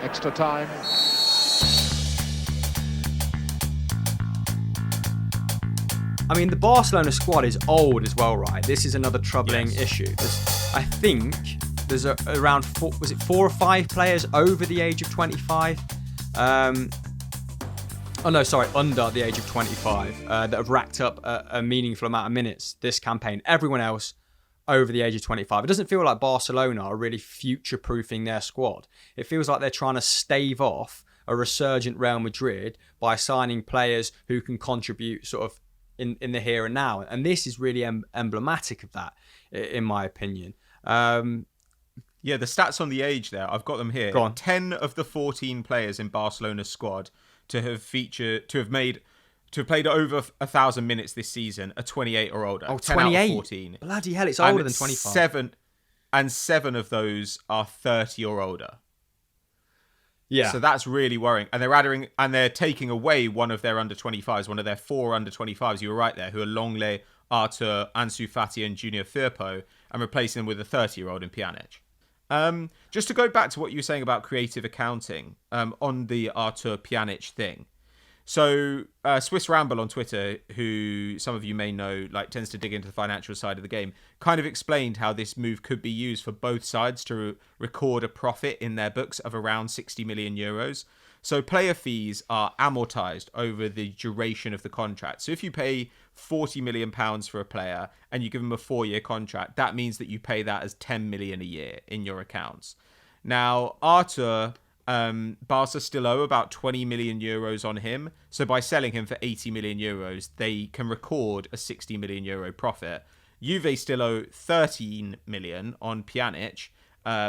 Extra time. I mean, the Barcelona squad is old as well, right? This is another troubling issue. I think there's around 4 or 5 players over the age of 25? Under the age of 25 that have racked up a meaningful amount of minutes this campaign. Everyone else over the age of 25. It doesn't feel like Barcelona are really future-proofing their squad. It feels like they're trying to stave off a resurgent Real Madrid by signing players who can contribute sort of in the here and now. And this is really emblematic of that, in my opinion. Yeah, the stats on the age there, I've got them here. Go on. 10 of the 14 players in Barcelona's squad to have played over 1,000 minutes this season are 28 or older. Oh, 10 28. out of 14. Bloody hell, it's older than 25. Seven of those are 30 or older. Yeah. So that's really worrying. And they're taking away one of their under 25s, one of their 4 under 25s, you were right there, who are Longley, Arthur, Ansu Fati and Junior Firpo, and replacing them with a 30-year-old in Pjanic. Just to go back to what you were saying about creative accounting on the Arthur-Pjanic thing. So Swiss Ramble on Twitter, who some of you may know, tends to dig into the financial side of the game, kind of explained how this move could be used for both sides to record a profit in their books of around 60 million euros. So player fees are amortized over the duration of the contract. So if you pay £40 million for a player and you give them a 4-year contract, that means that you pay that as 10 million a year in your accounts. Now, Arthur, Barca still owe about 20 million euros on him. So by selling him for 80 million euros, they can record a 60 million euro profit. Juve still owe 13 million on Pjanic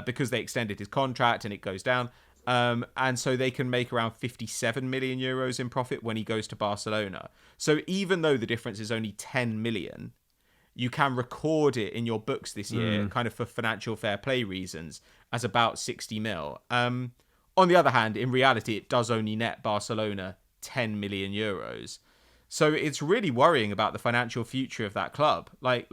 because they extended his contract and it goes down. And so they can make around 57 million euros in profit when he goes to Barcelona. So even though the difference is only 10 million, you can record it in your books this year, kind of for financial fair play reasons, as about 60 mil. On the other hand, in reality, it does only net Barcelona 10 million euros. So it's really worrying about the financial future of that club. Like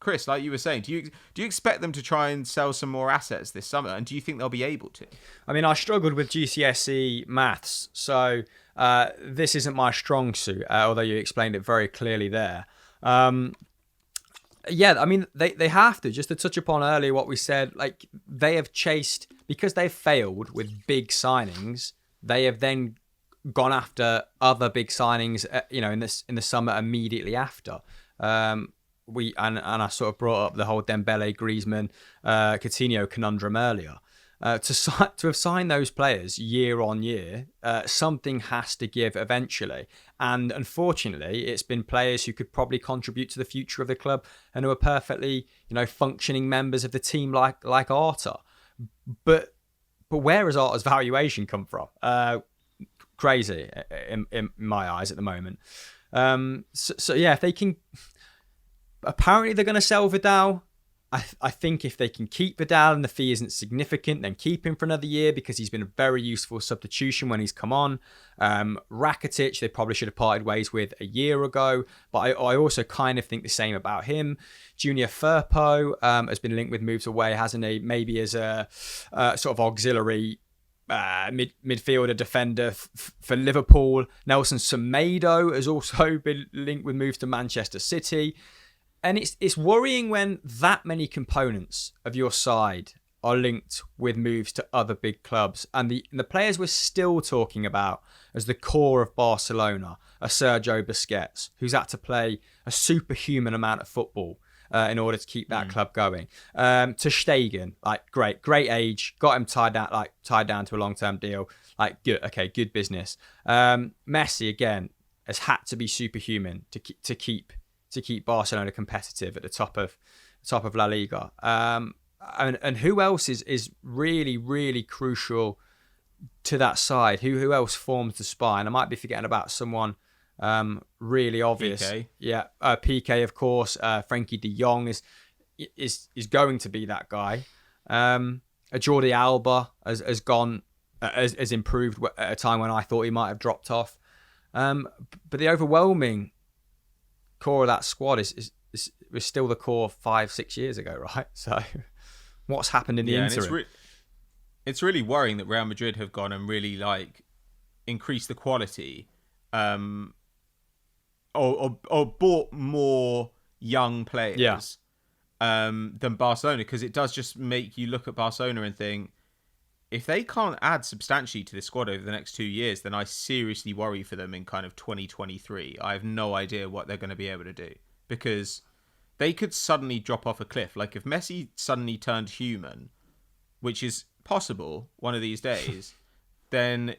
Chris, like you were saying, do you expect them to try and sell some more assets this summer? And do you think they'll be able to? I mean, I struggled with GCSE maths, so this isn't my strong suit, although you explained it very clearly there. Yeah, I mean, they have to. Just to touch upon earlier what we said, they have chased, because they've failed with big signings, they have then gone after other big signings, in the summer immediately after. I sort of brought up the whole Dembele, Griezmann, Coutinho conundrum earlier. To have signed those players year on year, something has to give eventually. And unfortunately, it's been players who could probably contribute to the future of the club and who are perfectly, functioning members of the team like Arthur. But where has Arthur's valuation come from? Crazy in my eyes at the moment. So yeah, if they can. Apparently, they're going to sell Vidal. I think if they can keep Vidal and the fee isn't significant, then keep him for another year because he's been a very useful substitution when he's come on. Rakitic, they probably should have parted ways with a year ago, but I also kind of think the same about him. Junior Firpo has been linked with moves away, hasn't he? Maybe as a sort of auxiliary midfielder defender for Liverpool. Nelson Semedo has also been linked with moves to Manchester City. And it's worrying when that many components of your side are linked with moves to other big clubs. And the players we're still talking about as the core of Barcelona are Sergio Busquets, who's had to play a superhuman amount of football in order to keep that club going. Ter Stegen, great age, got him tied down to a long-term deal. Good business. Messi, again, has had to be superhuman to keep Barcelona competitive at the top of La Liga. And who else is really, really crucial to that side? Who else forms the spine? I might be forgetting about someone really obvious. PK. Yeah, PK, of course. Frankie de Jong is going to be that guy. Jordi Alba has improved at a time when I thought he might have dropped off. But the overwhelming core of that squad is still the core 5-6 years ago, right? So what's happened in the interim? It's really worrying that Real Madrid have gone and really like increased the quality, or bought more young players than Barcelona, because it does just make you look at Barcelona and think, if they can't add substantially to this squad over the next 2 years, then I seriously worry for them in kind of 2023. I have no idea what they're going to be able to do, because they could suddenly drop off a cliff. Like if Messi suddenly turned human, which is possible one of these days, then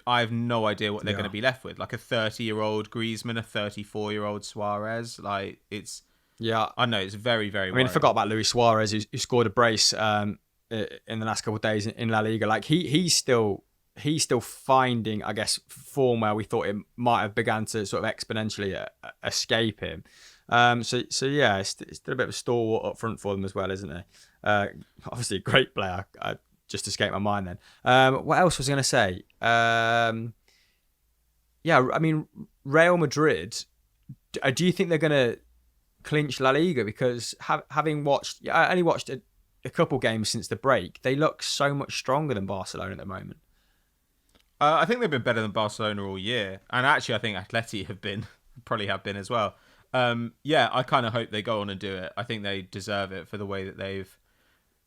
I have no idea what they're going to be left with. Like a 30-year-old Griezmann, a 34-year-old Suarez. Like it's, I know it's very, very. I forgot about Luis Suarez, who scored a brace in the last couple of days in La Liga. Like he's still finding, I guess, form where we thought it might have begun to sort of exponentially escape him. So yeah, it's still a bit of a stalwart up front for them as well, isn't it? Obviously a great player. I just escaped my mind then. What else was I going to say? Real Madrid, do you think they're going to clinch La Liga? Because having watched, I only watched a couple games since the break, they look so much stronger than Barcelona at the moment. I think they've been better than Barcelona all year, and actually I think Atleti have been as well. I kind of hope they go on and do it. I think they deserve it for the way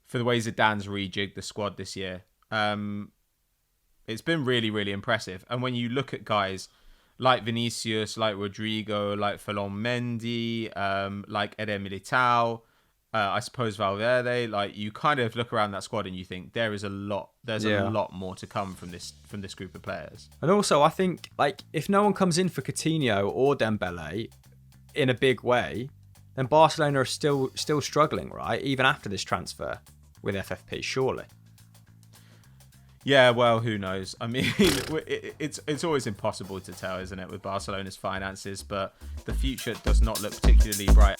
Zidane's rejigged the squad this year. It's been really, really impressive. And when you look at guys like Vinicius, like Rodrigo, like Ferland Mendy, like Eder Militao, I suppose Valverde, like you kind of look around that squad and you think there's a lot more to come from this group of players. And also I think like if no one comes in for Coutinho or Dembele in a big way, then Barcelona are still struggling, right? Even after this transfer with FFP, surely. Yeah, well, who knows? I mean, it's always impossible to tell, isn't it, with Barcelona's finances? But the future does not look particularly bright.